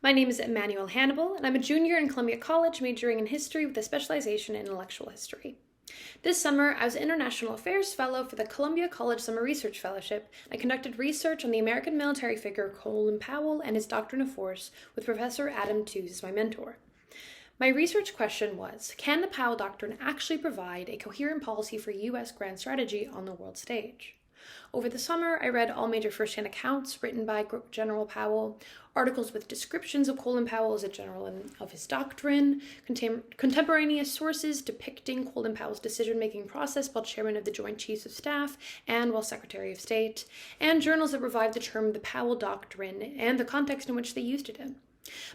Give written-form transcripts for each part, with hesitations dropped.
My name is Emmanuelle Hannibal, and I'm a junior in Columbia College majoring in history with a specialization in intellectual history. This summer, I was an International Affairs Fellow for the Columbia College Summer Research Fellowship. I conducted research on the American military figure Colin Powell and his Doctrine of Force with Professor Adam Tooze as my mentor. My research question was, can the Powell Doctrine actually provide a coherent policy for U.S. grand strategy on the world stage? Over the summer, I read all major first-hand accounts written by General Powell, articles with descriptions of Colin Powell as a general and of his doctrine, contemporaneous sources depicting Colin Powell's decision-making process while chairman of the Joint Chiefs of Staff and while Secretary of State, and journals that revived the term the Powell Doctrine and the context in which they used it in.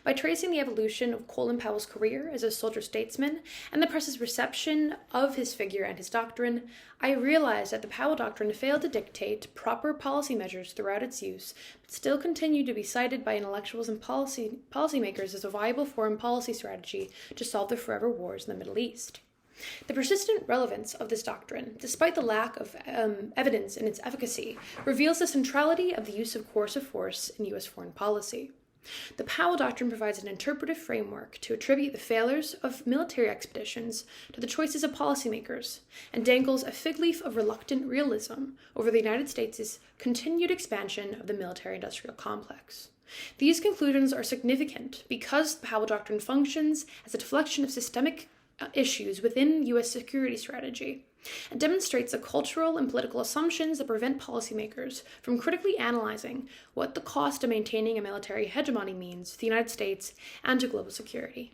By tracing the evolution of Colin Powell's career as a soldier-statesman and the press's reception of his figure and his doctrine, I realized that the Powell Doctrine failed to dictate proper policy measures throughout its use, but still continued to be cited by intellectuals and policymakers as a viable foreign policy strategy to solve the forever wars in the Middle East. The persistent relevance of this doctrine, despite the lack of evidence in its efficacy, reveals the centrality of the use of coercive force in U.S. foreign policy. The Powell Doctrine provides an interpretive framework to attribute the failures of military expeditions to the choices of policymakers, and dangles a fig leaf of reluctant realism over the United States' continued expansion of the military-industrial complex. These conclusions are significant because the Powell Doctrine functions as a deflection of systemic issues within U.S. security strategy, and demonstrates the cultural and political assumptions that prevent policymakers from critically analyzing what the cost of maintaining a military hegemony means to the United States and to global security.